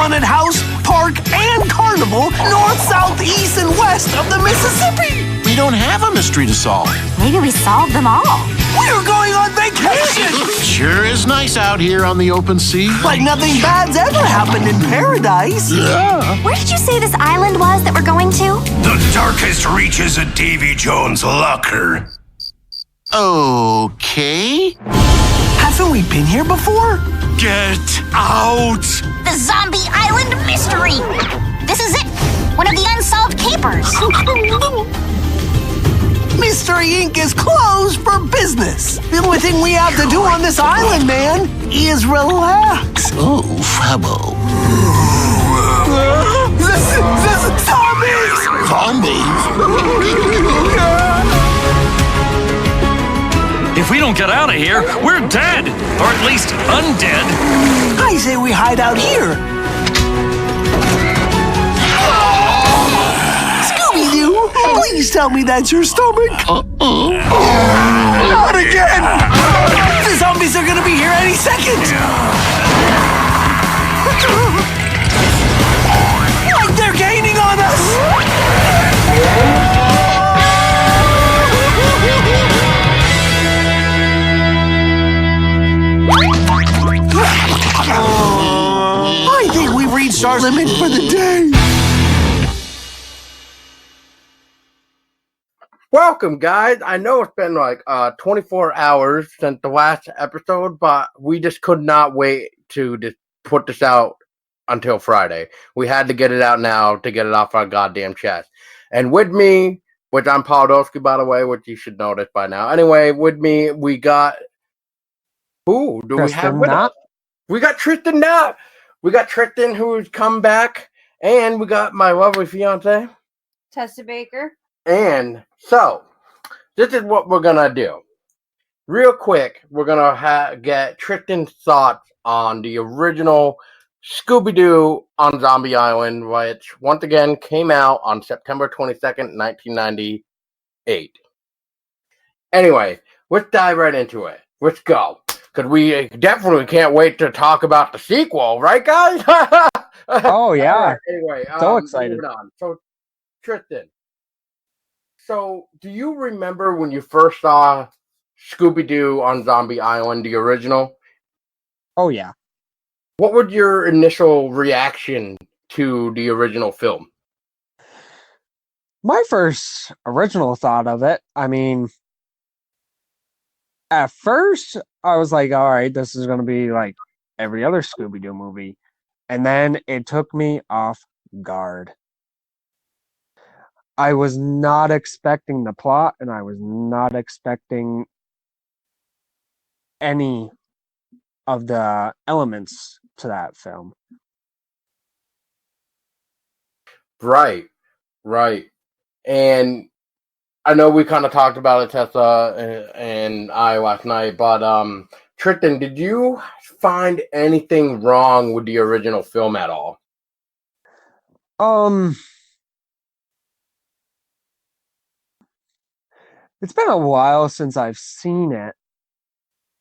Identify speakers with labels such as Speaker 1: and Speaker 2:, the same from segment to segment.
Speaker 1: haunted house, park, and carnival north, south, east, and west of the Mississippi.
Speaker 2: We don't have a mystery to solve.
Speaker 3: Maybe we solved them all.
Speaker 1: We're going on vacation.
Speaker 2: Sure is nice out here on the open sea.
Speaker 1: Like nothing bad's ever happened in paradise.
Speaker 2: Yeah.
Speaker 3: Where did you say this island was that we're going to?
Speaker 4: The darkest reaches of Davy Jones' locker.
Speaker 2: Okay.
Speaker 1: Haven't we been here before?
Speaker 4: Get out!
Speaker 3: The Zombie Island Mystery! This is it! One of the unsolved capers!
Speaker 1: Mystery Inc. is closed for business. The only thing we have to do on this island, man, is relax.
Speaker 2: Oh, Fabo.
Speaker 1: Zombies!
Speaker 2: Zombies?
Speaker 5: If we don't get out of here, we're dead! Or at least undead.
Speaker 1: I say we hide out here. Scooby-Doo, please tell me that's your stomach. Not again! The zombies are gonna be here any second! Like they're gaining on us! I think we've reached our limit for the day.
Speaker 6: Welcome, guys. I know it's been like 24 hours since the last episode, but we just could not wait to just put this out until Friday. We had to get it out now to get it off our goddamn chest. And with me, which I'm Podolsky, by the way, which you should know this by now. Anyway, with me, we got... Who do we have with us? We got Tristin now. We got Tristin, who's come back. And we got my lovely fiance,
Speaker 7: Tessa Baker.
Speaker 6: And so, this is what we're going to do. Real quick, we're going to get Tristin's thoughts on the original Scooby-Doo on Zombie Island, which, once again, came out on September 22nd, 1998. Anyway, let's dive right into it. Let's go. Because we definitely can't wait to talk about the sequel, right, guys?
Speaker 8: Oh, yeah.
Speaker 6: Right, anyway,
Speaker 8: so excited.
Speaker 6: moving on. So, Tristin. So, do you remember when you first saw Scooby-Doo on Zombie Island, the original?
Speaker 8: Oh, yeah.
Speaker 6: What was your initial reaction to the original film?
Speaker 8: My first original thought of it, I mean, at first, I was like, all right, this is going to be like every other Scooby-Doo movie. And then it took me off guard. I was not expecting the plot, and I was not expecting any of the elements to that film.
Speaker 6: Right. And I know we kind of talked about it, Tessa and I last night, but Tristin, did you find anything wrong with the original film at all?
Speaker 8: It's been a while since I've seen it.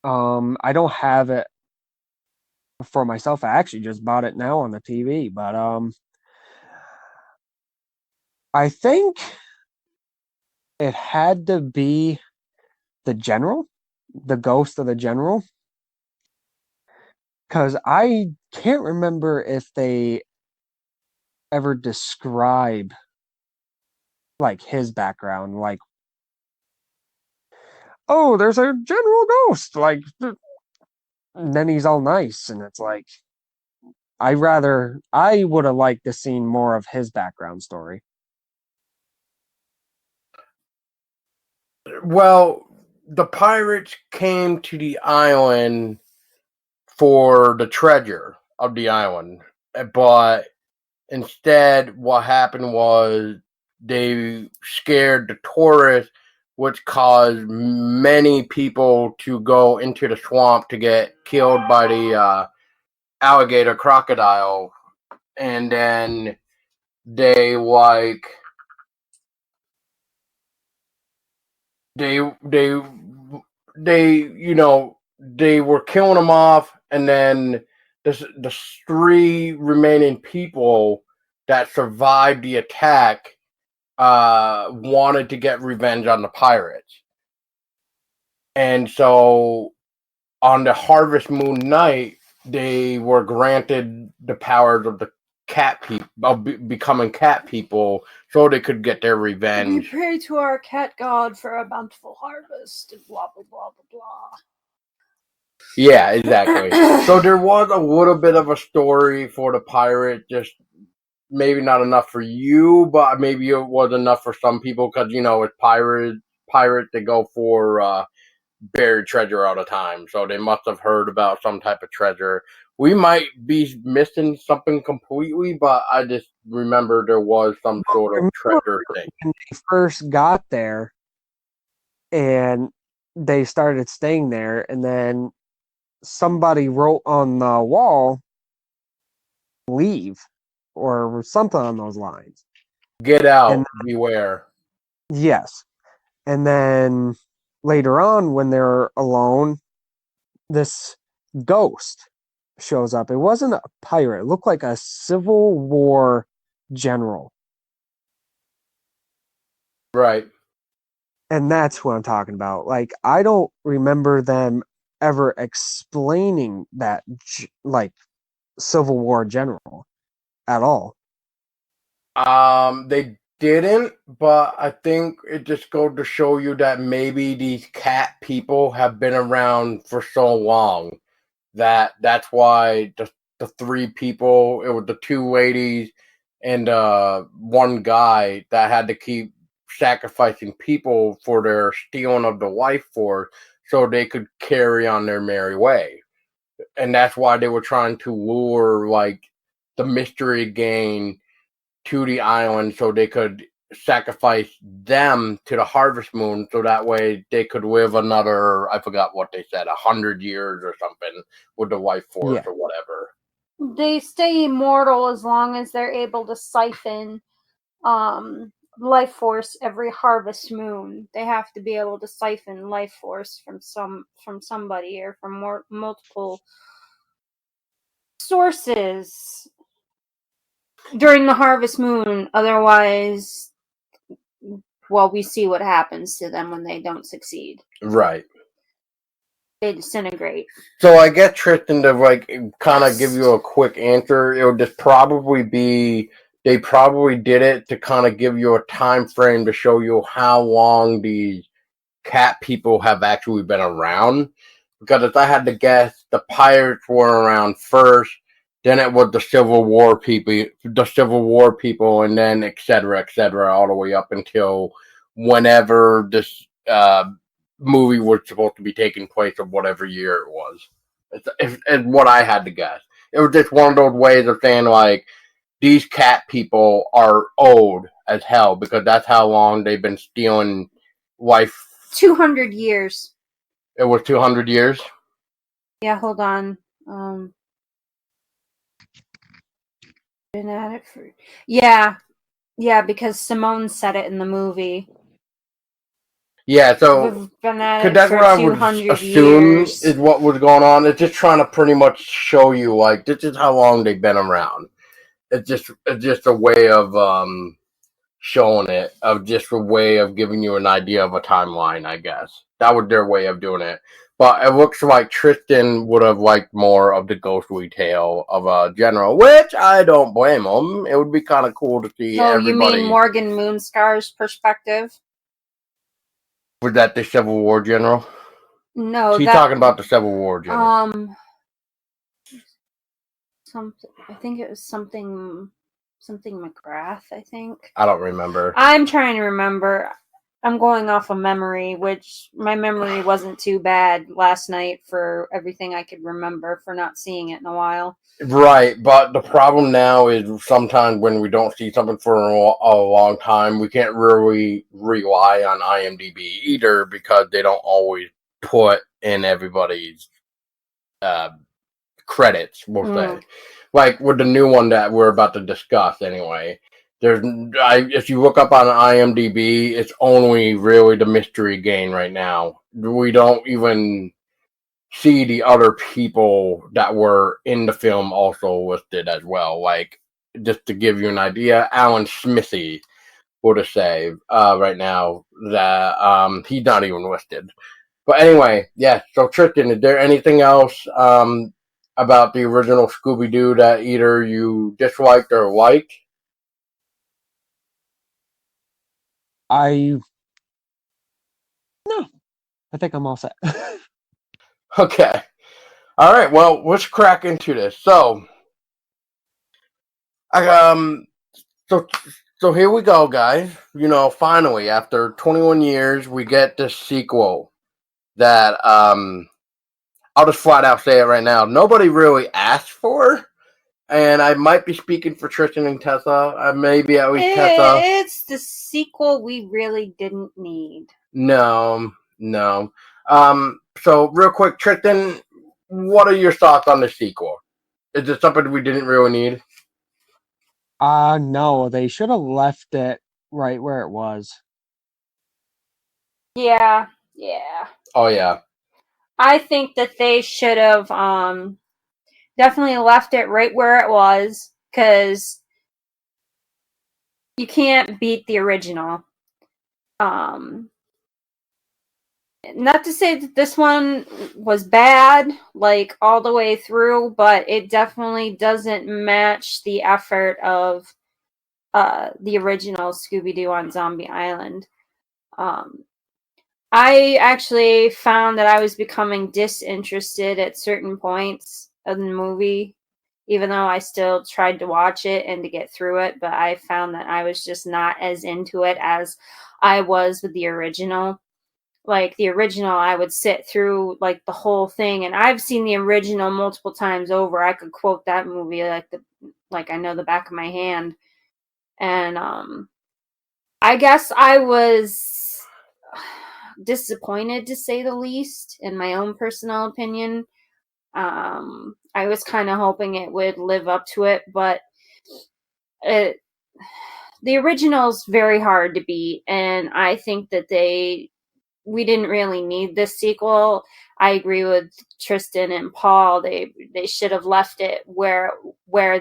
Speaker 8: I don't have it for myself. I actually just bought it now on the TV, but I think it had to be the general, the ghost of the general, because I can't remember if they ever describe like his background, like, oh, there's a general ghost, like, and then he's all nice, and it's like, I would have liked to seen more of his background story.
Speaker 6: Well, the pirates came to the island for the treasure of the island, but instead what happened was they scared the tourists, which caused many people to go into the swamp to get killed by the alligator crocodile. And then they they were killing them off, and then the three remaining people that survived the attack wanted to get revenge on the pirates. And so on the Harvest Moon night, they were granted the powers of the cat people, of becoming cat people, so they could get their
Speaker 7: We
Speaker 6: revenge.
Speaker 7: pray to our cat god for a bountiful harvest, and blah, blah, blah, blah, blah.
Speaker 6: Yeah, exactly. So there was a little bit of a story for the pirate, just maybe not enough for you, but maybe it was enough for some people because it's pirate they go for buried treasure all the time, so they must have heard about some type of treasure. We might be missing something completely, but I just remember there was some sort of treasure thing.
Speaker 8: When they first got there and they started staying there, and then somebody wrote on the wall, leave, or something on those lines.
Speaker 6: Get out,
Speaker 8: And-
Speaker 6: beware.
Speaker 8: Yes. And then later on, when they're alone, this ghost shows up. It wasn't a pirate. It looked like a Civil War general.
Speaker 6: Right.
Speaker 8: And that's what I'm talking about. Like, I don't remember them ever explaining that, like, Civil War general at all.
Speaker 6: They didn't, but I think it just goes to show you that maybe these cat people have been around for so long that that's why the three people, it was the two ladies and one guy that had to keep sacrificing people for their stealing of the life force so they could carry on their merry way. And that's why they were trying to lure like the mystery gang to the island so they could sacrifice them to the Harvest Moon so that way they could live another, I forgot what they said, 100 years or something with the life force or whatever.
Speaker 7: They stay immortal as long as they're able to siphon life force every harvest moon. They have to be able to siphon life force from somebody or from multiple sources during the harvest moon. Otherwise, well, we see what happens to them when they don't succeed.
Speaker 6: Right.
Speaker 7: They disintegrate.
Speaker 6: So I guess Tristan, to like kind of give you a quick answer, it would just probably be they probably did it to kind of give you a time frame to show you how long these cat people have actually been around. Because if I had to guess, the pirates were around first, then it was the Civil War people, and then et cetera, all the way up until whenever this movie was supposed to be taking place of whatever year it was. It's what I had to guess. It was just one of those ways of saying like these cat people are old as hell because that's how long they've been stealing life.
Speaker 7: 200 years.
Speaker 6: It was 200 years?
Speaker 7: Yeah, hold on. Been at it for... Yeah, because Simone said it in the movie.
Speaker 6: Yeah, so
Speaker 7: We've been at it
Speaker 6: that's
Speaker 7: for
Speaker 6: what I would
Speaker 7: 200
Speaker 6: assume
Speaker 7: years.
Speaker 6: is what was going on. It's just trying to pretty much show you like this is how long they've been around. It's just a way of showing it, of just a way of giving you an idea of a timeline, I guess. That was their way of doing it. But it looks like Tristan would have liked more of the ghostly tale of a general, which I don't blame him. It would be kind of cool to see everybody.
Speaker 7: You mean Morgan Moonscar's perspective?
Speaker 6: Was that the Civil War general?
Speaker 7: No,
Speaker 6: She's talking about the Civil War general.
Speaker 7: I think it was something McGrath, I think.
Speaker 6: I don't remember.
Speaker 7: I'm trying to remember. I'm going off of memory, which my memory wasn't too bad last night for everything I could remember for not seeing it in a while.
Speaker 6: Right, but the problem now is sometimes when we don't see something for a long time, we can't really rely on IMDb either because they don't always put in everybody's credits, we'll say. Like with the new one that we're about to discuss anyway. If you look up on IMDb, it's only really the mystery game right now. We don't even see the other people that were in the film also listed as well. Like, just to give you an idea, Alan Smithy would have saved right now that he's not even listed. But anyway, yeah. So Tristan, is there anything else about the original Scooby-Doo that either you disliked or liked?
Speaker 8: I I think I'm all set.
Speaker 6: Okay. All right. Well, let's crack into this. I, so, so here we go, guys. You know, finally, after 21 years, we get this sequel that I'll just flat out say it right now. Nobody really asked for, and I might be speaking for Tristan and Tessa. Maybe at least Tessa.
Speaker 7: It's the sequel we really didn't need.
Speaker 6: No. So real quick, Tristan, what are your thoughts on the sequel? Is it something we didn't really need?
Speaker 8: No, they should have left it right where it was.
Speaker 7: Yeah.
Speaker 6: Oh yeah.
Speaker 7: I think that they should have definitely left it right where it was, because you can't beat the original. Not to say that this one was bad, like, all the way through, but it definitely doesn't match the effort of the original Scooby-Doo on Zombie Island. I actually found that I was becoming disinterested at certain points of the movie, even though I still tried to watch it and to get through it, but I found that I was just not as into it as I was with the original. Like, the original, I would sit through, like, the whole thing, and I've seen the original multiple times over. I could quote that movie like I know the back of my hand. And I guess I was disappointed, to say the least, in my own personal opinion. I was kind of hoping it would live up to it, but the original's very hard to beat, and I think that we didn't really need this sequel. I agree with Tristan and Paul. They should have left it where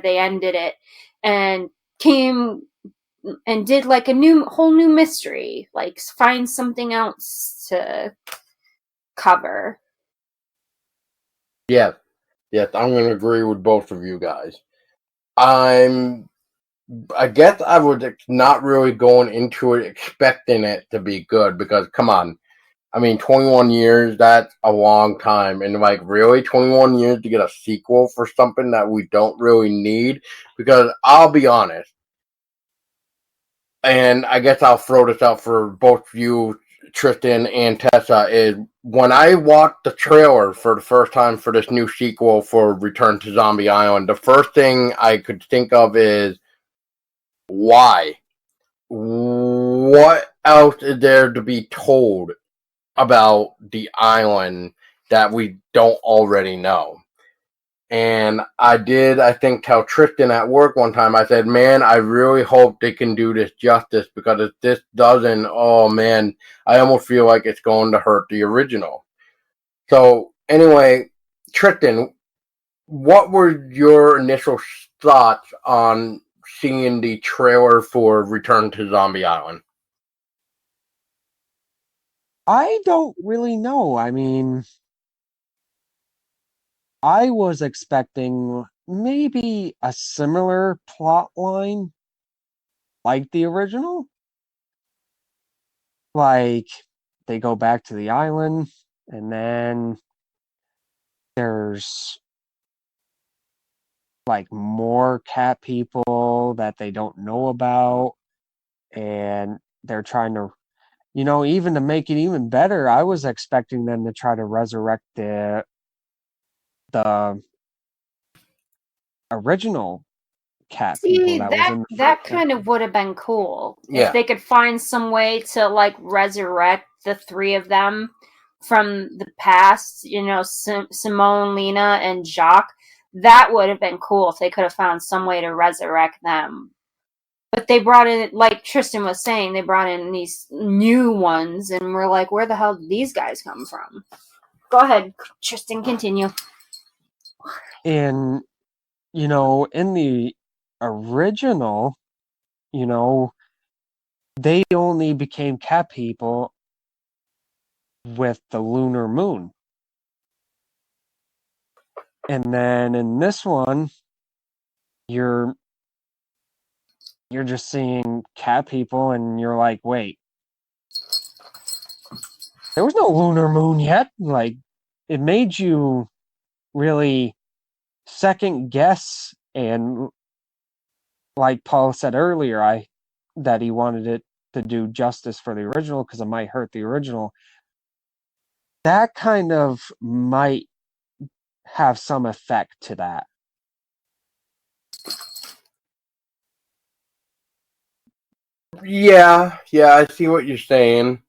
Speaker 7: they ended it, and came and did like a whole new mystery, like find something else to cover.
Speaker 6: Yes, I'm going to agree with both of you guys. I guess I was not really going into it expecting it to be good because, come on, I mean, 21 years, that's a long time. And, like, really, 21 years to get a sequel for something that we don't really need? Because I'll be honest, and I guess I'll throw this out for both you, Tristan and Tessa, is when I watched the trailer for the first time for this new sequel for Return to Zombie Island, the first thing I could think of is, why? What else is there to be told about the island that we don't already know? And I think, tell Tristan at work one time, I said, man, I really hope they can do this justice, because if this doesn't, oh man, I almost feel like it's going to hurt the original. So anyway, Tristan, what were your initial thoughts on seeing the trailer for Return to Zombie Island?
Speaker 8: I don't really know. I mean, I was expecting maybe a similar plot line like the original. Like, they go back to the island, and then there's like more cat people that they don't know about, and they're trying to, even to make it even better, I was expecting them to try to resurrect the original cat people
Speaker 7: See,
Speaker 8: that was in
Speaker 7: that kind of would have been cool
Speaker 6: Yeah.
Speaker 7: if they could find some way to, like, resurrect the three of them from the past. Simone, Lena, and Jacques. That would have been cool if they could have found some way to resurrect them. But they brought in, like Tristan was saying, these new ones, and we're like, where the hell did these guys come from? Go ahead, Tristan, continue.
Speaker 8: And, in the original, they only became cat people with the lunar moon. And then in this one, you're just seeing cat people and you're like, wait, there was no lunar moon yet. Like, it made you really second guess. And like Paul said earlier, that he wanted it to do justice for the original because it might hurt the original. That kind of might have some effect to that.
Speaker 6: Yeah, I see what you're saying.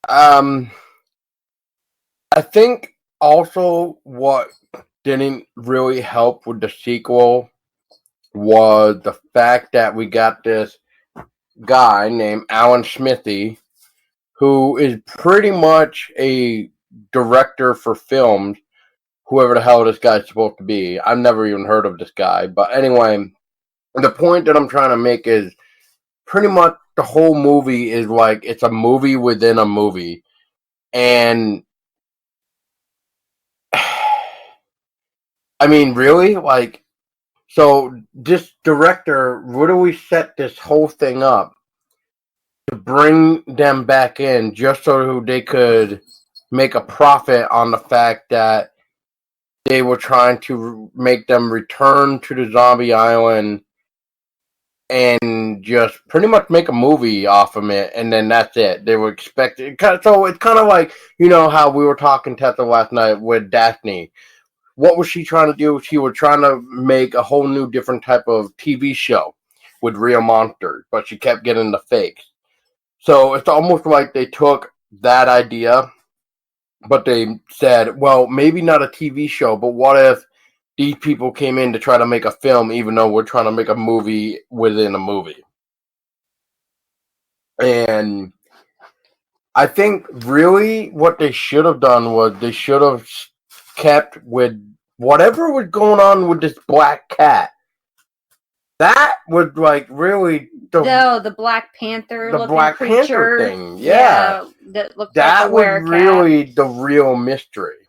Speaker 6: I think also what didn't really help with the sequel was the fact that we got this guy named Alan Smithy, who is pretty much a director for films, whoever the hell this guy's supposed to be. I've never even heard of this guy. But anyway, the point that I'm trying to make is pretty much the whole movie is like it's a movie within a movie. And I mean, really? Like, so this director literally set this whole thing up to bring them back in just so they could make a profit on the fact that they were trying to make them return to the zombie island and just pretty much make a movie off of it, and then that's it. They were expecting, so it's kind of like, how we were talking Tessa last night with Daphne. What was she trying to do? She was trying to make a whole new different type of TV show with real monsters, but she kept getting the fakes. So it's almost like they took that idea, but they said, well, maybe not a TV show, but what if these people came in to try to make a film, even though we're trying to make a movie within a movie? And I think really what they should have done was they should have kept with whatever was going on with this black cat. That was like really
Speaker 7: the Black Panther,
Speaker 6: the Black
Speaker 7: creature.
Speaker 6: Panther thing. Yeah,
Speaker 7: that looked
Speaker 6: that
Speaker 7: like a
Speaker 6: was really the real mystery.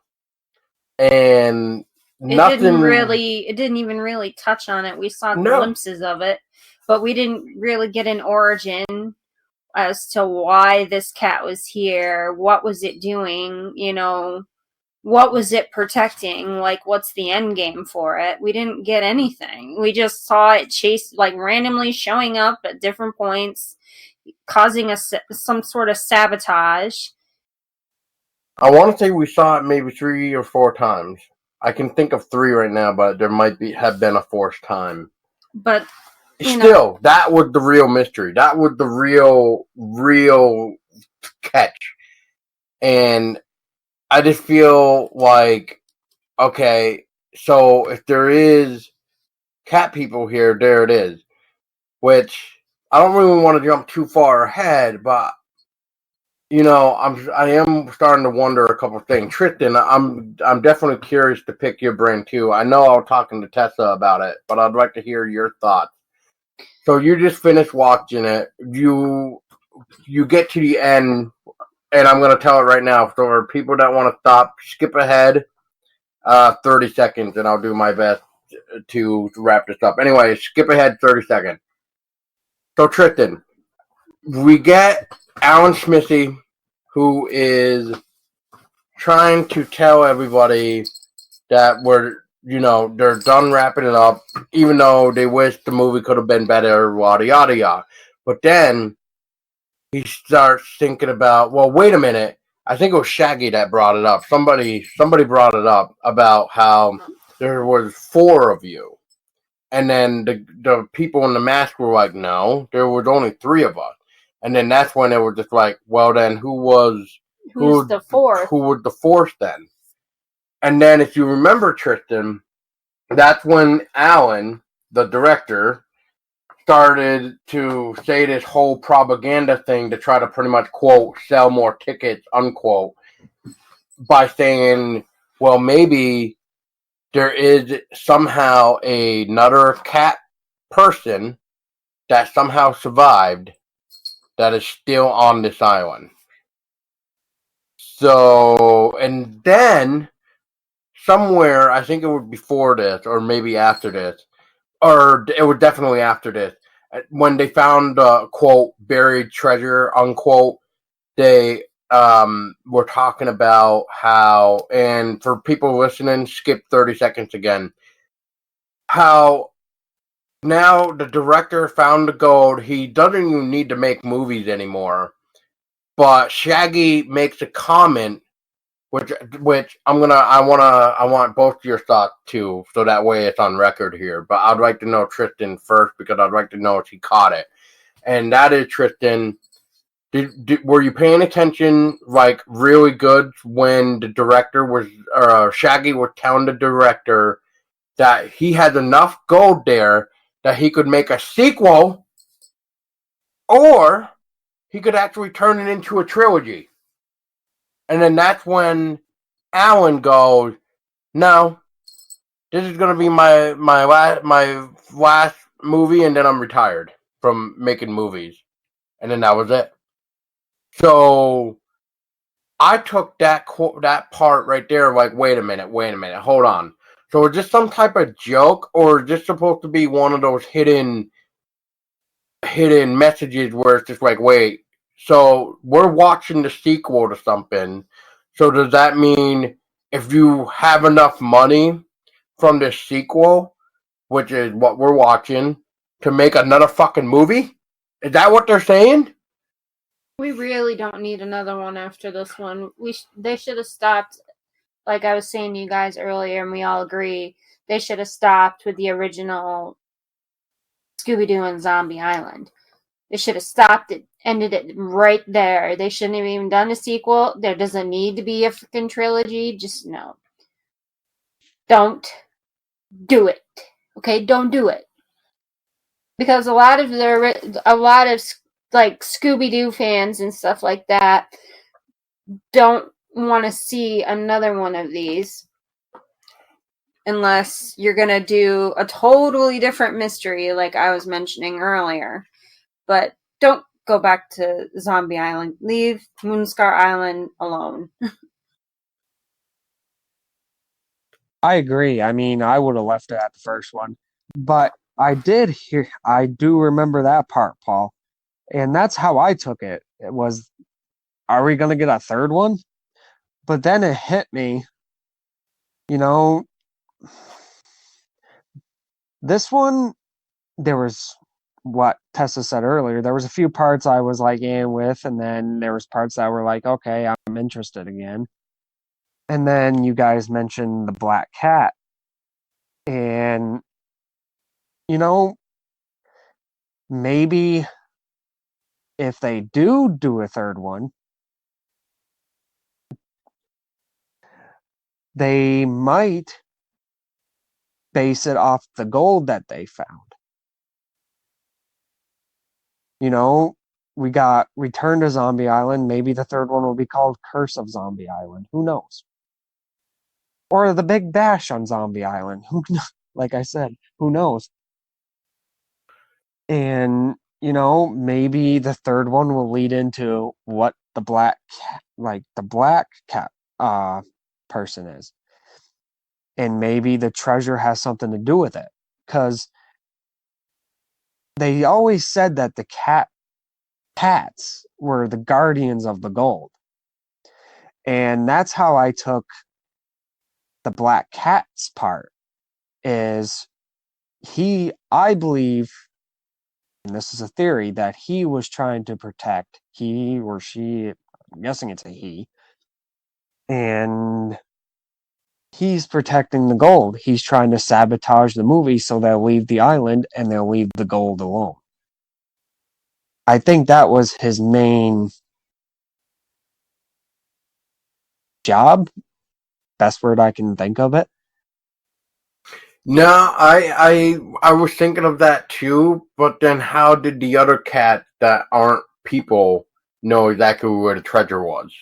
Speaker 6: And
Speaker 7: it didn't even really touch on it. We saw glimpses of it, but we didn't really get an origin as to why this cat was here. What was it doing? What was it protecting? Like, what's the end game for it? We didn't get anything. We just saw it randomly showing up at different points, causing some sort of sabotage.
Speaker 6: I want to say we saw it maybe 3 or 4 times. I can think of 3 right now, but there might have been a 4th time.
Speaker 7: But
Speaker 6: still, that was the real mystery. That was the real catch. And I just feel like, okay, so if there is cat people here, there it is. Which I don't really want to jump too far ahead, but I am starting to wonder a couple of things. Tristan, I'm definitely curious to pick your brain too. I know I was talking to Tessa about it, but I'd like to hear your thoughts. So you just finished watching it. You get to the end, and I'm going to tell it right now. So for people that want to stop, skip ahead 30 seconds, and I'll do my best to wrap this up. Anyway, skip ahead 30 seconds. So Tristan, we get Alan Smithy, who is trying to tell everybody that they're done wrapping it up, even though they wish the movie could have been better, yada, yada, yada. But then he starts thinking about, well, wait a minute. I think it was Shaggy that brought it up. Somebody brought it up about how there was 4 of you. And then the people in the mask were like, no, there was only 3 of us. And then that's when they were just like, well, then who's
Speaker 7: the 4th?
Speaker 6: Who was the 4th then? And then if you remember, Tristan, that's when Alan, the director, started to say this whole propaganda thing to try to pretty much, quote, sell more tickets, unquote, by saying, well, maybe there is somehow another cat person that somehow survived that is still on this island. So, and then somewhere, I think it was before this, or maybe after this, or it was definitely after this, when they found quote buried treasure unquote, they were talking about how, and for people listening, skip 30 seconds again, how now the director found the gold. He doesn't even need to make movies anymore. But Shaggy makes a comment, which I want both your thoughts too, so that way it's on record here. But I'd like to know Tristin first because I'd like to know if he caught it. And that is, Tristin, were you paying attention like really good when the director was, Shaggy was telling the director that he had enough gold there that he could make a sequel, or he could actually turn it into a trilogy? And then that's when Alan goes, "No, this is gonna be my last movie, and then I'm retired from making movies." And then that was it. So I took that part right there, like, wait a minute, hold on. So is this some type of joke, or is this supposed to be one of those hidden messages where it's just like, wait, so we're watching the sequel to something. So does that mean if you have enough money from this sequel, which is what we're watching, to make another fucking movie? Is that what they're saying?
Speaker 7: We really don't need another one after this one. They should have stopped, like I was saying to you guys earlier, and we all agree, they should have stopped with the original Scooby-Doo and Zombie Island. They should have stopped it, ended it right there. They shouldn't have even done a sequel. There doesn't need to be a freaking trilogy. Just no. Don't do it. Okay, don't do it. Because a lot of like Scooby-Doo fans and stuff like that don't want to see another one of these unless you're going to do a totally different mystery like I was mentioning earlier. But don't go back to Zombie Island. Leave Moonscar Island alone.
Speaker 8: I agree. I mean, I would have left it at the first one. But I do remember that part, Paul. And that's how I took it. It was, are we going to get a third one? But then it hit me, you know, this one, there was what Tessa said earlier. There was a few parts I was like with, and then there was parts that were like, okay, I'm interested again. And then you guys mentioned the black cat. And, you know, maybe if they do a third one, they might base it off the gold that they found. You know, we got Return to Zombie Island. Maybe the third one will be called Curse of Zombie Island. Who knows? Or the Big Bash on Zombie Island. Like I said, who knows? And, you know, maybe the third one will lead into what the black cat person is. And maybe the treasure has something to do with it. Because they always said that the cats were the guardians of the gold. And that's how I took the black cat's part. Is I believe, and this is a theory, that he was trying to protect, he or she, I'm guessing it's a he, and he's protecting the gold. He's trying to sabotage the movie so they'll leave the island and they'll leave the gold alone. I think that was his main job. Best word I can think of it.
Speaker 6: No, I was thinking of that too, but then how did the other cats that aren't people know exactly where the treasure was?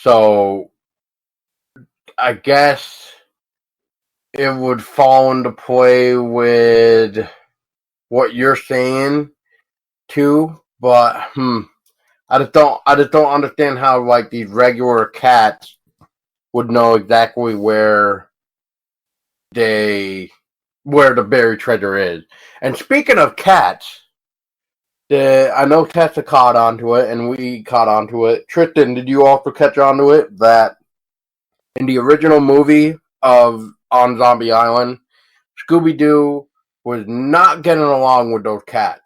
Speaker 6: So I guess it would fall into play with what you're saying too. But I just don't understand how like these regular cats would know exactly where the buried treasure is. And speaking of cats, I know Tessa caught onto it, and we caught onto it. Tristan, did you also catch onto it that in the original movie of On Zombie Island, Scooby-Doo was not getting along with those cats,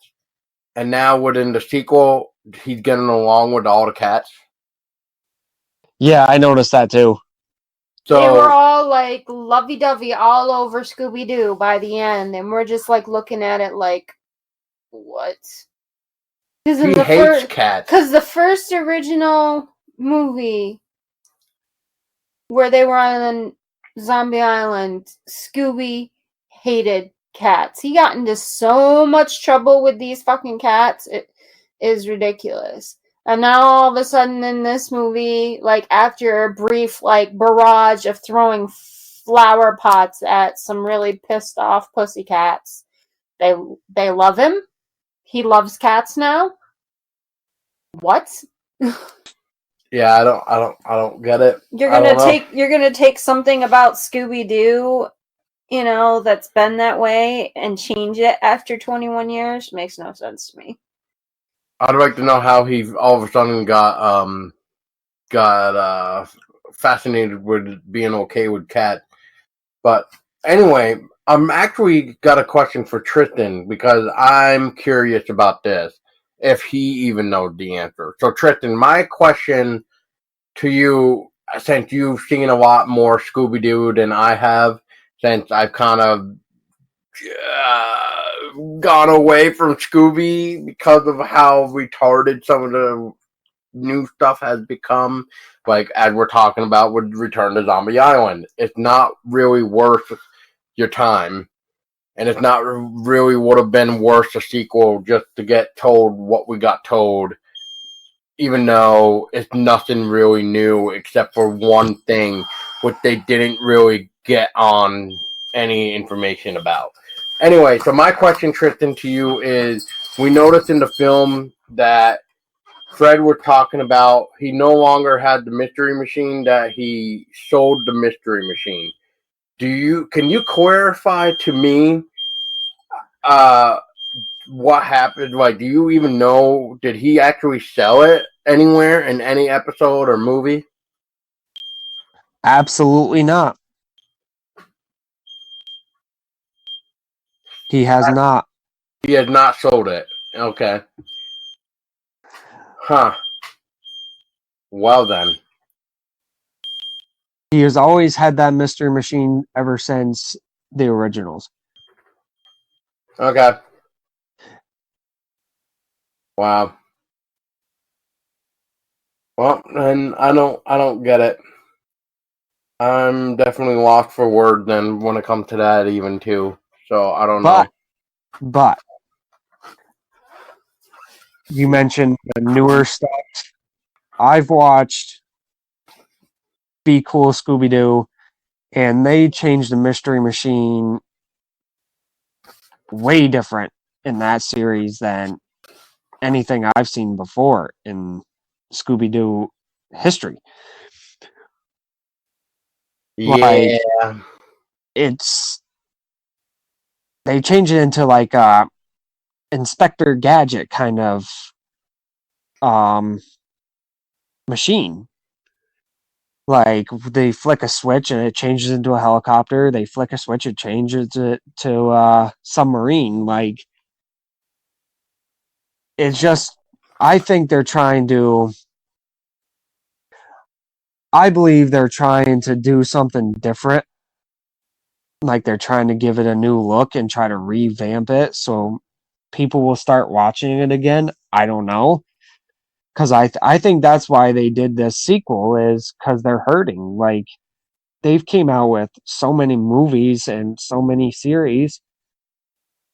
Speaker 6: and now within the sequel, he's getting along with all the cats.
Speaker 8: Yeah, I noticed that too.
Speaker 6: So
Speaker 7: they were all like lovey-dovey all over Scooby-Doo by the end, and we're just like looking at it like, what?
Speaker 6: he hates cats.
Speaker 7: Because the first original movie where they were on Zombie Island, Scooby hated cats. He got into so much trouble with these fucking cats. It is ridiculous. And now all of a sudden in this movie, like after a brief like barrage of throwing flower pots at some really pissed off pussycats, they love him. He loves cats now. What?
Speaker 6: Yeah, I don't get it.
Speaker 7: You're gonna take something about Scooby-Doo, that's been that way and change it after 21 years? Makes no sense to me.
Speaker 6: I'd like to know how he all of a sudden got fascinated with being okay with cats. But anyway, I'm actually got a question for Tristan because I'm curious about this. If he even knows the answer. So Tristan, my question to you, since you've seen a lot more Scooby-Doo than I have, since I've kind of gone away from Scooby because of how retarded some of the new stuff has become, like as we're talking about with Return to Zombie Island. It's not really worth your time, and it's not really would have been worth a sequel just to get told what we got told, even though it's nothing really new except for one thing which they didn't really get on any information about. Anyway, so my question, Tristan, to you is, we noticed in the film that Fred was talking about he no longer had the mystery machine, that he sold the mystery machine. Can you clarify to me what happened? Like, do you even know, did he actually sell it anywhere in any episode or movie?
Speaker 8: Absolutely not. He has not.
Speaker 6: He has not sold it. Okay. Huh. Well then.
Speaker 8: He has always had that mystery machine ever since the originals.
Speaker 6: Okay. Wow. Well, then I don't get it. I'm definitely lost for words then when it comes to that even too. So I don't know.
Speaker 8: But you mentioned the newer stuff. I've watched Be Cool Scooby-Doo, and they changed the mystery machine way different in that series than anything I've seen before in Scooby-Doo history.
Speaker 6: Yeah.
Speaker 8: Like, they changed it into like a Inspector Gadget kind of machine. Like, they flick a switch and it changes into a helicopter. They flick a switch, it changes it to a submarine. Like, it's just, I believe they're trying to do something different. Like, they're trying to give it a new look and try to revamp it so people will start watching it again. I don't know. Because I think that's why they did this sequel, is because they're hurting. Like, they've came out with so many movies and so many series.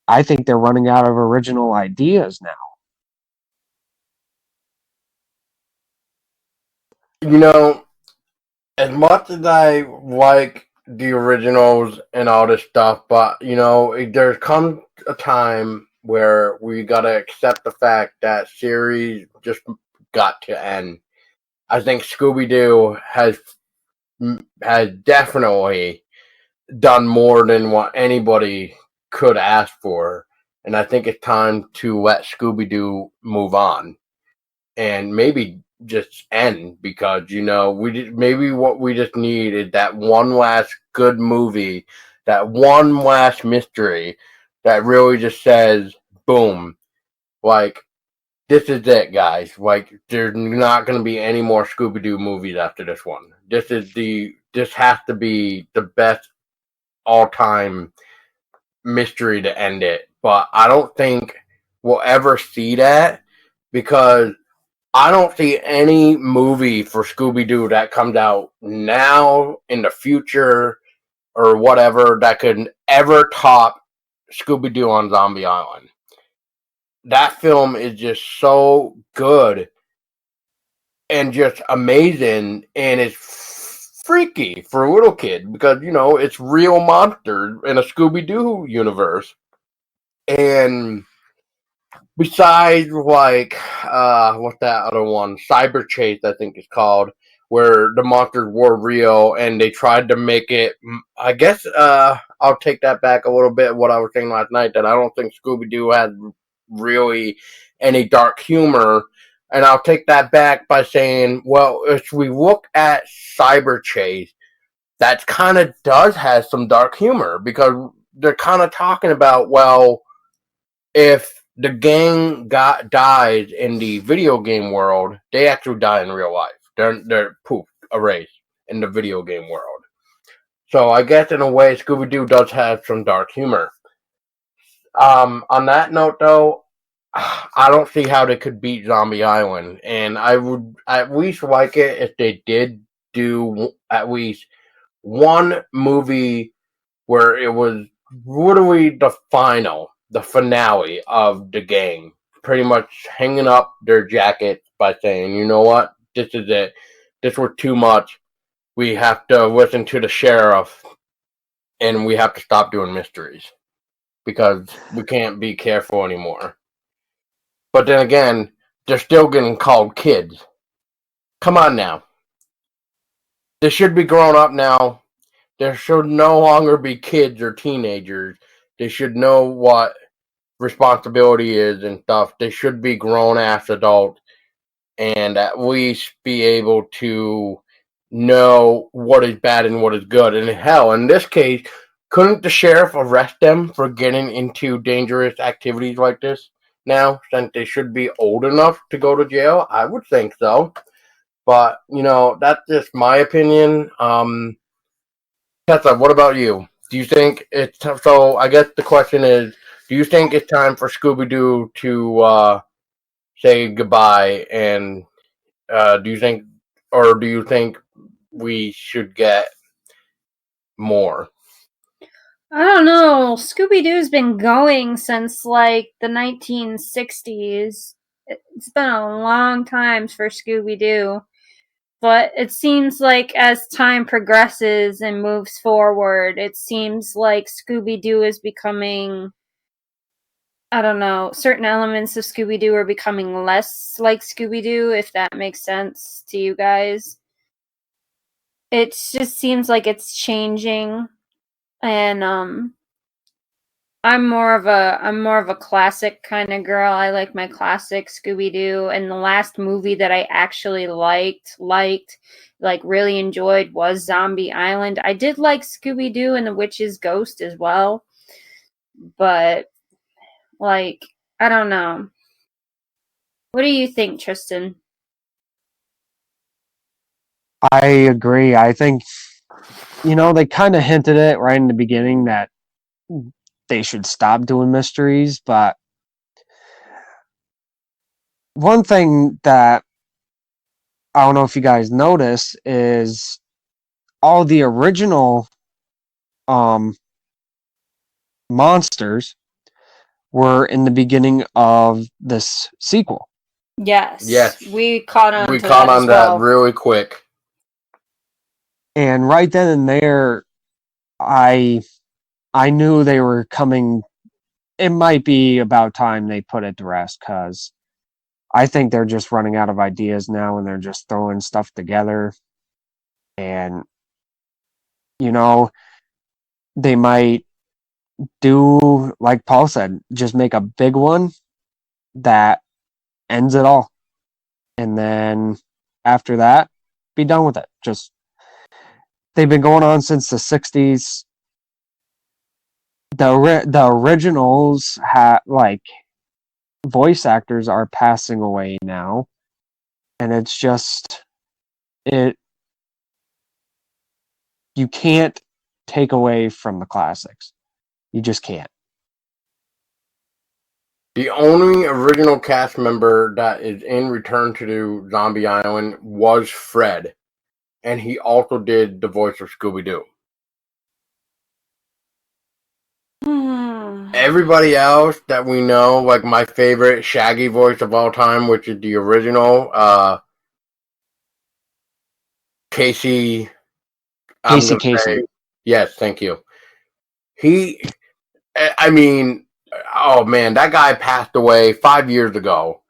Speaker 8: I think they're running out of original ideas now.
Speaker 6: You know, as much as I like the originals and all this stuff, but there comes a time where we gotta accept the fact that series just got to end. I think Scooby Doo has definitely done more than what anybody could ask for, and I think it's time to let Scooby Doo move on and maybe just end because maybe what we just need is that one last good movie, that one last mystery that really just says boom, like this is it, guys. Like there's not going to be any more Scooby Doo movies after this one. This has to be the best all time mystery to end it, but I don't think we'll ever see that because I don't see any movie for Scooby Doo that comes out now, in the future, or whatever that could ever top Scooby Doo on Zombie Island. That film is just so good and just amazing, and it's freaky for a little kid because, it's real monsters in a Scooby Doo universe. And besides, like, what's that other one? Cyber Chase, I think it's called, where the monsters were real and they tried to make it. I guess I'll take that back a little bit. What I was saying last night, that I don't think Scooby Doo had really any dark humor, and I'll take that back by saying, well, if we look at Cyber Chase, that kind of does have some dark humor because they're kind of talking about, well, if the gang dies in the video game world, they actually die in real life. They're poof, erased in the video game world. So I guess in a way, Scooby Doo does have some dark humor. On that note, though, I don't see how they could beat Zombie Island, and I would at least like it if they did do at least one movie where it was literally the finale of the gang, pretty much hanging up their jackets by saying, you know what, this is it. This was too much. We have to listen to the sheriff, and we have to stop doing mysteries because we can't be careful anymore. But then again, they're still getting called kids. Come on now. They should be grown up now. There should no longer be kids or teenagers. They should know what responsibility is and stuff. They should be grown ass adults and at least be able to know what is bad and what is good. And hell, in this case, couldn't the sheriff arrest them for getting into dangerous activities like this now, since they should be old enough to go to jail? I would think so. But, that's just my opinion. Tessa, what about you? Do you think it's so? I guess the question is, do you think it's time for Scooby Doo to say goodbye? And do you think we should get more?
Speaker 7: I don't know. Scooby Doo's been going since like the 1960s. It's been a long time for Scooby Doo. But it seems like as time progresses and moves forward, it seems like Scooby Doo is becoming, I don't know, certain elements of Scooby Doo are becoming less like Scooby Doo, if that makes sense to you guys. It just seems like it's changing, and I'm more of a classic kind of girl. I like my classic Scooby-Doo, and the last movie that I actually liked, like really enjoyed was Zombie Island. I did like Scooby-Doo and the Witch's Ghost as well, but like, I don't know. What do you think, Tristan?
Speaker 8: I agree. I think, they kind of hinted it right in the beginning that they should stop doing mysteries, but one thing that I don't know if you guys noticed is all the original monsters were in the beginning of this sequel.
Speaker 7: Yes.
Speaker 6: Yes.
Speaker 7: We caught on
Speaker 6: We
Speaker 7: to
Speaker 6: caught
Speaker 7: that
Speaker 6: on
Speaker 7: as
Speaker 6: that
Speaker 7: well.
Speaker 6: really quick.
Speaker 8: And right then and there, I knew they were coming. It might be about time they put it to rest, because I think they're just running out of ideas now, and they're just throwing stuff together. And, they might do, like Paul said, just make a big one that ends it all. And then after that, be done with it. They've been going on since the 60s. The originals voice actors are passing away now, and it's just you can't take away from the classics. You just can't.
Speaker 6: The only original cast member that is in Return to Zombie Island was Fred, and he also did the voice of Scooby-Doo. Everybody else that we know, like my favorite Shaggy voice of all time, which is the original, Casey. I'm
Speaker 8: Casey
Speaker 6: gonna say
Speaker 8: Kasem.
Speaker 6: yes, thank you. I mean, oh man, that guy passed away 5 years ago,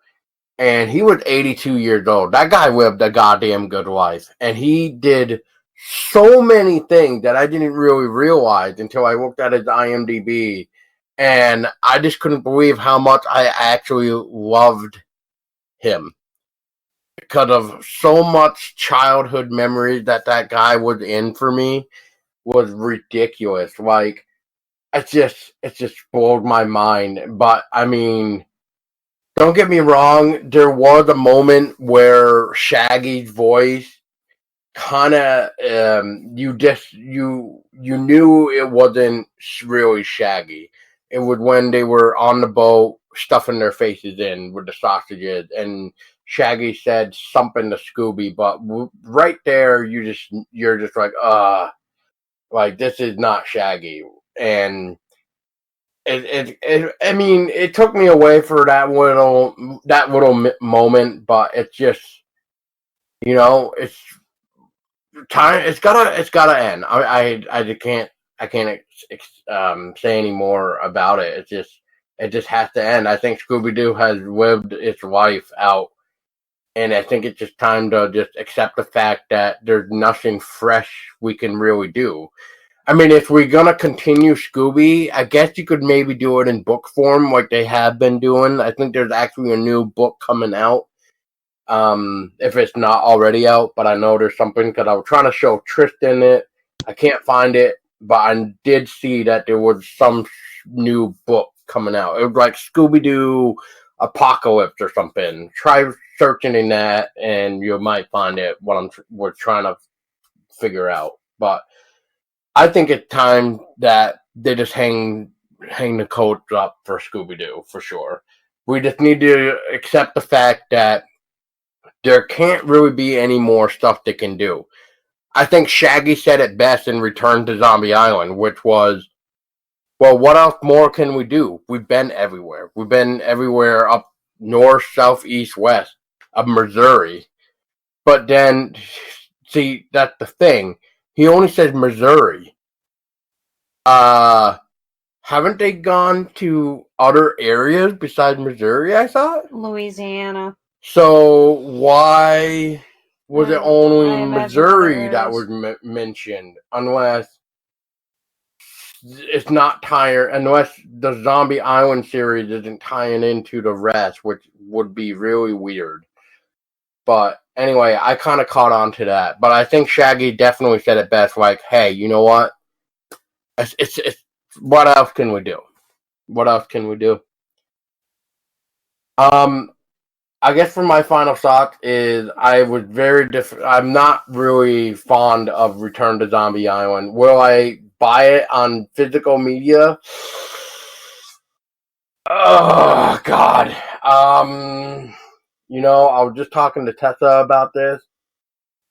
Speaker 6: and he was 82 years old. That guy lived a goddamn good life, and he did so many things that I didn't really realize until I looked at his IMDb, and I just couldn't believe how much I actually loved him because of so much childhood memories that guy was in for me was ridiculous. Like, it just blew my mind. But I mean, don't get me wrong, there was a moment where Shaggy's voice kind of you knew it wasn't really Shaggy. It was when they were on the boat stuffing their faces in with the sausages, and Shaggy said something to Scooby, but right there you're just like this is not Shaggy. And I mean, it took me away for that little moment, but it's just, it's time. It's gotta end. I can't say any more about it. It just has to end. I think Scooby-Doo has lived its life out, and I think it's just time to just accept the fact that there's nothing fresh we can really do. I mean, if we're gonna continue Scooby, I guess you could maybe do it in book form like they have been doing. I think there's actually a new book coming out. If it's not already out, but I know there's something because I was trying to show Tristin it. I can't find it, but I did see that there was some new book coming out. It was like Scooby-Doo Apocalypse or something. Try searching in that, and you might find it. We're trying to figure out, but I think it's time that they just hang the coats up for Scooby-Doo for sure. We just need to accept the fact that there can't really be any more stuff they can do. I think Shaggy said it best in Return to Zombie Island, which was, well, what else more can we do? We've been everywhere. We've been everywhere up north, south, east, west of Missouri. But then, see, that's the thing. He only says Missouri. Haven't they gone to other areas besides Missouri, I thought?
Speaker 7: Louisiana.
Speaker 6: So why was it
Speaker 7: I
Speaker 6: only
Speaker 7: imagine other
Speaker 6: Missouri that
Speaker 7: areas.
Speaker 6: was mentioned? Unless it's not unless the Zombie Island series isn't tying into the rest, which would be really weird. But anyway, I kind of caught on to that. But I think Shaggy definitely said it best. Like, hey, you know what? It's what else can we do? What else can we do? I guess for my final thought is I was very different. I'm not really fond of Return to Zombie Island. Will I buy it on physical media? Oh God. I was just talking to Tessa about this.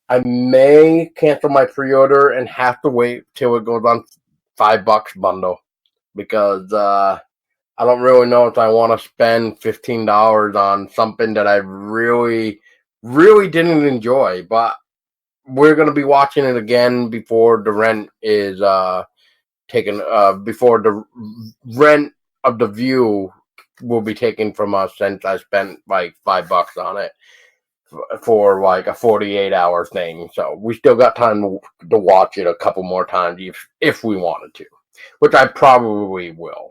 Speaker 6: I may cancel my pre-order and have to wait till it goes on $5 bundle because I don't really know if I want to spend $15 on something that I really, really didn't enjoy. But we're gonna be watching it again before the rent is taken. Before the rent of The View will be taken from us, since I spent like $5 on it for like a 48-hour thing. So we still got time to watch it a couple more times if we wanted to, which I probably will.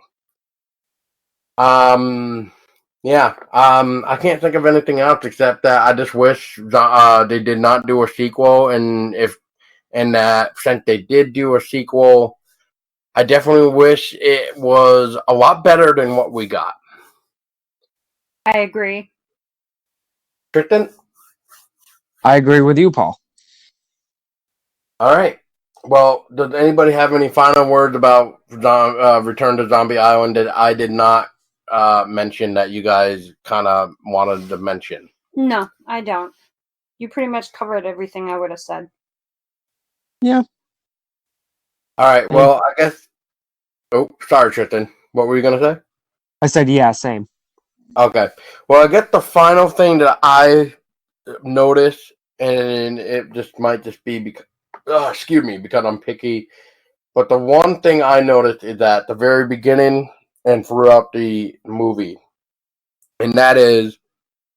Speaker 6: Yeah. I can't think of anything else except that I just wish they did not do a sequel, and that since they did do a sequel, I definitely wish it was a lot better than what we got.
Speaker 7: I agree.
Speaker 6: Tristan?
Speaker 8: I agree with you, Paul.
Speaker 6: All right. Well, does anybody have any final words about Return to Zombie Island that I did not mention that you guys kind of wanted to mention?
Speaker 7: No, I don't. You pretty much covered everything I would have said.
Speaker 8: Yeah.
Speaker 6: All right. Well, I guess. Oh, sorry, Tristan. What were you gonna say?
Speaker 8: I said, yeah, same.
Speaker 6: Okay. Well, I guess the final thing that I noticed, and it just might just be because, excuse me, because I'm picky. But the one thing I noticed is at the very beginning and throughout the movie, and that is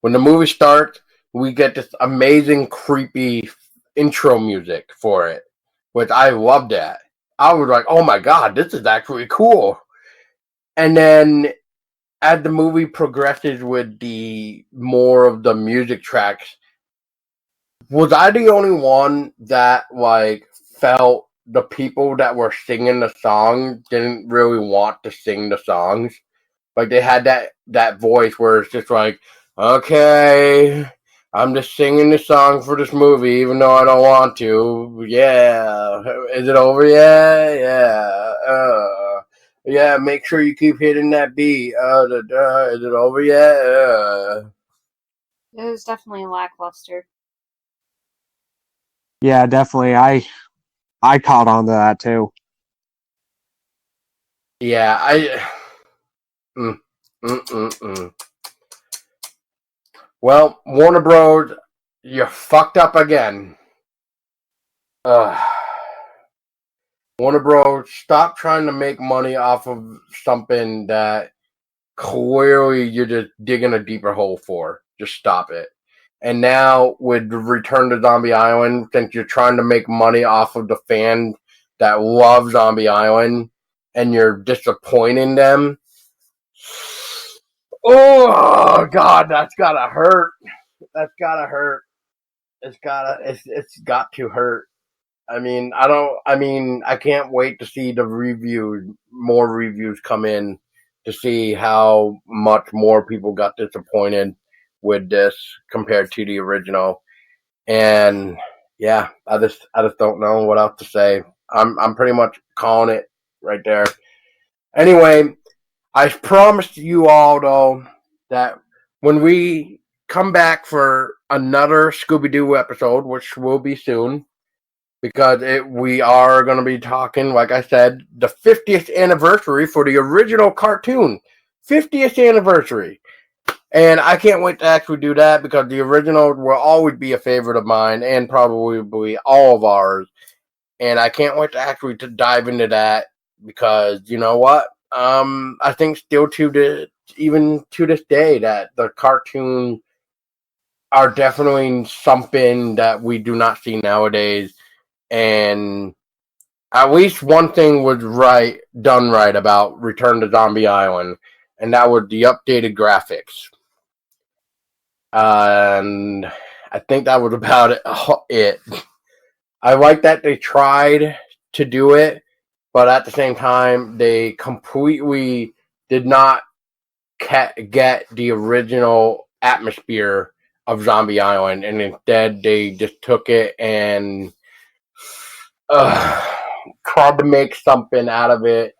Speaker 6: when the movie starts, we get this amazing, creepy intro music for it, which I loved that. I was like, oh my god, this is actually cool. And then as the movie progresses with the more of the music tracks, was I the only one that like felt the people that were singing the song didn't really want to sing the songs? Like they had that voice where it's just like, okay, I'm just singing the song for this movie, even though I don't want to. Yeah, is it over yet? Yeah. Make sure you keep hitting that beat. Is it over yet?
Speaker 7: It was definitely lackluster.
Speaker 8: Yeah, definitely. I caught on to that too.
Speaker 6: Yeah, Well, Warner Bros., you fucked up again. Warner Bros., stop trying to make money off of something that clearly you're just digging a deeper hole for. Just stop it. And now with Return to Zombie Island, since you're trying to make money off of the fans that love Zombie Island, and you're disappointing them. Oh God, that's gotta hurt. That's gotta hurt. It's got to hurt. I can't wait to see more reviews come in to see how much more people got disappointed with this compared to the original. And yeah, I just don't know what else to say. I'm pretty much calling it right there. Anyway, I promised you all though that when we come back for another Scooby-Doo episode, which will be soon, because we are going to be talking, like I said, the 50th anniversary for the original cartoon. 50th anniversary. And I can't wait to actually do that because the original will always be a favorite of mine and probably all of ours. And I can't wait to actually dive into that because you know what? I think still even to this day that the cartoons are definitely something that we do not see nowadays. And at least one thing was done right about Return to Zombie Island, and that was the updated graphics. And I think that was about it. I like that they tried to do it, but at the same time, they completely did not get the original atmosphere of Zombie Island, and instead they just took it and tried to make something out of it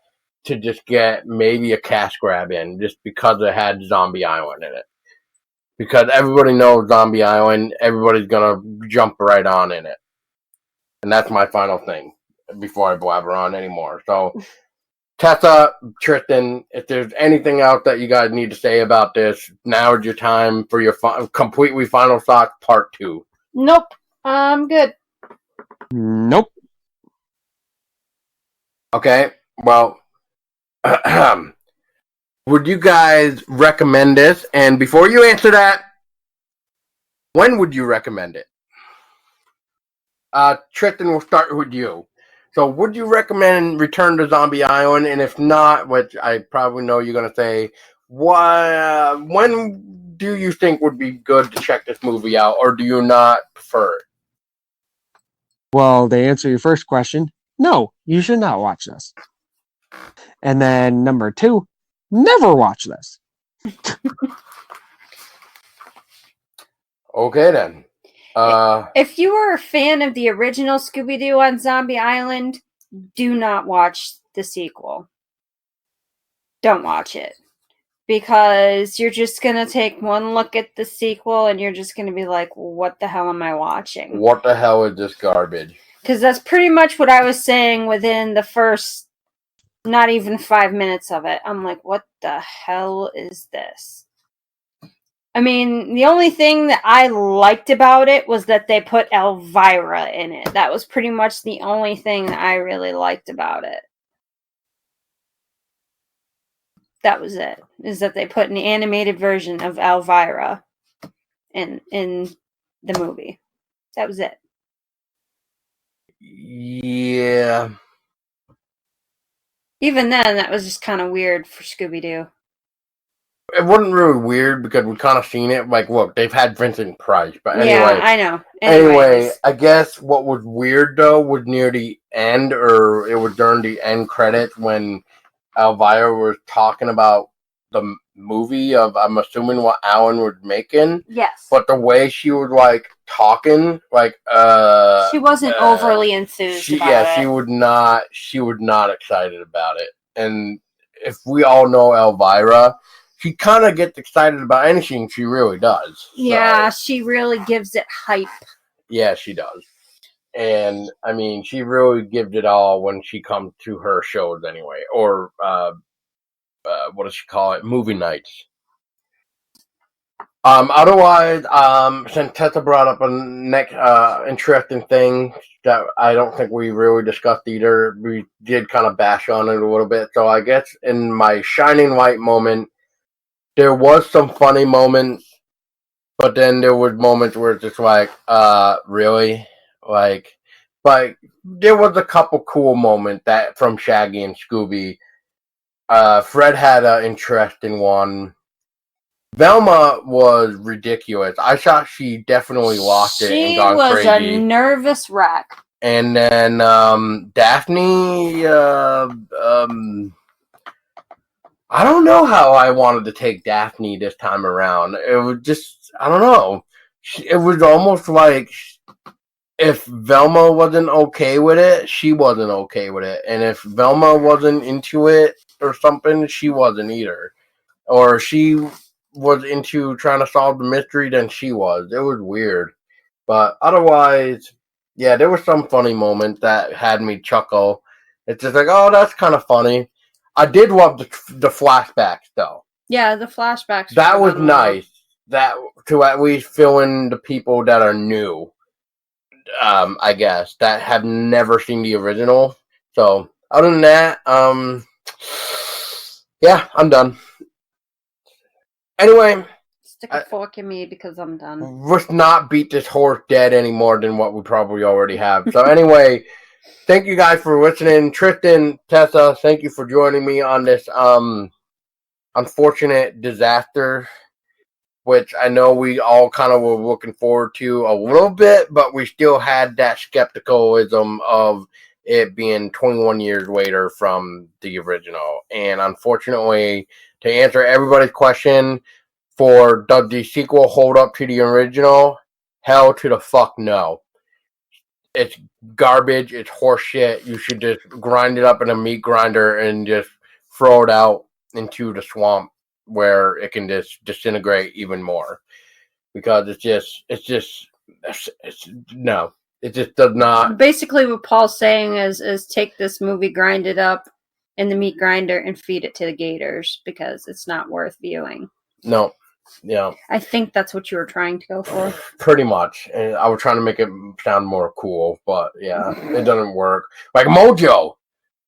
Speaker 6: to just get maybe a cash grab in, just because it had Zombie Island in it. Because everybody knows Zombie Island, everybody's gonna jump right on in it. And that's my final thing before I blabber on anymore. So, Tessa, Tristan, if there's anything else that you guys need to say about this, now is your time for your completely final thoughts, part 2.
Speaker 7: Nope. I'm good.
Speaker 8: Nope.
Speaker 6: Okay, well, would you guys recommend this? And before you answer that, when would you recommend it? Tristan, we'll start with you. So, would you recommend Return to Zombie Island? And if not, which I probably know you're going to say, when do you think would be good to check this movie out, or do you not prefer it?
Speaker 8: Well, to answer your first question, no, you should not watch this. And then number 2, never watch this.
Speaker 6: Okay, then.
Speaker 7: If you are a fan of the original Scooby-Doo on Zombie Island, do not watch the sequel. Don't watch it. Because you're just going to take one look at the sequel and you're just going to be like, what the hell am I watching?
Speaker 6: What the hell is this garbage?
Speaker 7: Because that's pretty much what I was saying within the first not even 5 minutes of it. I'm like, what the hell is this? I mean, the only thing that I liked about it was that they put Elvira in it. That was pretty much the only thing that I really liked about it. That was it. Is that they put an animated version of Elvira in the movie. That was it.
Speaker 6: Yeah.
Speaker 7: Even then, that was just kind of weird for Scooby-Doo.
Speaker 6: It wasn't really weird because we kind of seen it. Like, look, they've had Vincent Price, but anyway.
Speaker 7: Yeah, I know.
Speaker 6: Anyway, I guess what was weird though was near the end, or it was during the end credits when Elvira was talking about the movie of, I'm assuming, what Alan was making.
Speaker 7: Yes.
Speaker 6: But the way she was like talking, like
Speaker 7: she wasn't overly enthused about it.
Speaker 6: She was not excited about it. And if we all know Elvira, she kind of gets excited about anything. She really does.
Speaker 7: Yeah, she really gives it hype.
Speaker 6: Yeah, she does. And I mean, she really gives it all when she comes to her shows anyway, or what does she call it? Movie nights. Otherwise, since Tessa brought up a next interesting thing that I don't think we really discussed either, we did kind of bash on it a little bit. So I guess in my shining light moment, there was some funny moments, but then there was moments where it's just like, really? Like, but there was a couple cool moments that from Shaggy and Scooby. Fred had an interesting one. Velma was ridiculous. I thought she definitely lost it and gone crazy.
Speaker 7: She was a nervous wreck.
Speaker 6: And then Daphne, I don't know how I wanted to take Daphne this time around. It was just, I don't know. It was almost like if Velma wasn't okay with it, she wasn't okay with it. And if Velma wasn't into it or something, she wasn't either. Or she was into trying to solve the mystery than she was. It was weird. But otherwise, yeah, there was some funny moment that had me chuckle. It's just like, oh, that's kind of funny. I did love the flashbacks, though.
Speaker 7: Yeah, the flashbacks.
Speaker 6: That was nice. That to at least fill in the people that are new, I guess, that have never seen the original. So, other than that, yeah, I'm done. Anyway,
Speaker 7: stick a fork in me because I'm done.
Speaker 6: Let's not beat this horse dead any more than what we probably already have. So anyway, thank you guys for listening. Tristan, Tessa, thank you for joining me on this unfortunate disaster, which I know we all kind of were looking forward to a little bit, but we still had that skepticalism of it being 21 years later from the original. And unfortunately, to answer everybody's question for does the sequel hold up to the original? Hell to the fuck no. It's garbage. It's horseshit. You should just grind it up in a meat grinder and just throw it out into the swamp where it can just disintegrate even more. Because it just no. It just does not.
Speaker 7: Basically, what Paul's saying is take this movie, grind it up in the meat grinder, and feed it to the gators because it's not worth viewing.
Speaker 6: No. Yeah,
Speaker 7: I think that's what you were trying to go for.
Speaker 6: pretty much. And I was trying to make it sound more cool, but yeah, it doesn't work. Like Mojo.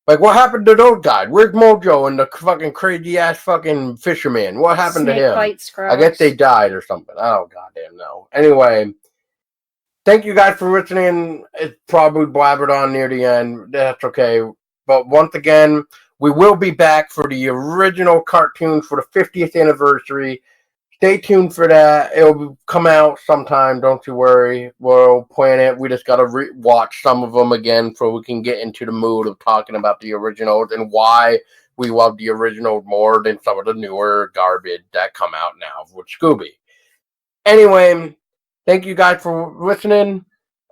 Speaker 6: Like, what happened to those guys? Where's Mojo and the fucking crazy ass fucking fisherman? What happened to him?
Speaker 7: Snakebite Scrubs.
Speaker 6: I guess they died or something. Oh, goddamn no. Anyway, thank you guys for listening. It's probably blabbered on near the end. That's okay. But once again, we will be back for the original cartoons for the 50th anniversary. Stay tuned for that. It'll come out sometime. Don't you worry. We'll plan it. We just got to watch some of them again so we can get into the mood of talking about the originals and why we love the originals more than some of the newer garbage that come out now with Scooby. Anyway, thank you guys for listening.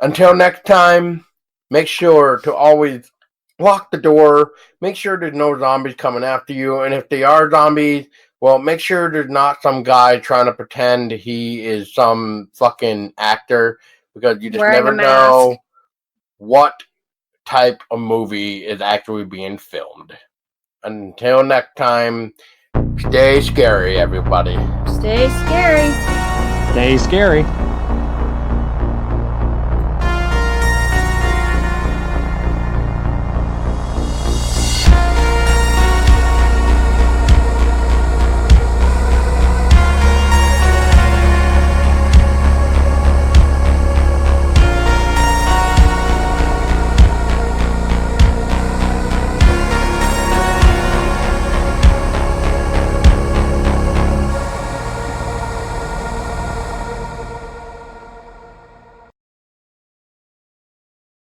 Speaker 6: Until next time, make sure to always lock the door. Make sure there's no zombies coming after you. And if they are zombies, well, make sure there's not some guy trying to pretend he is some fucking actor, because you just
Speaker 7: Wearing
Speaker 6: never
Speaker 7: a mask.
Speaker 6: know what type of movie is actually being filmed. Until next time, stay scary, everybody.
Speaker 7: Stay scary.
Speaker 8: Stay scary.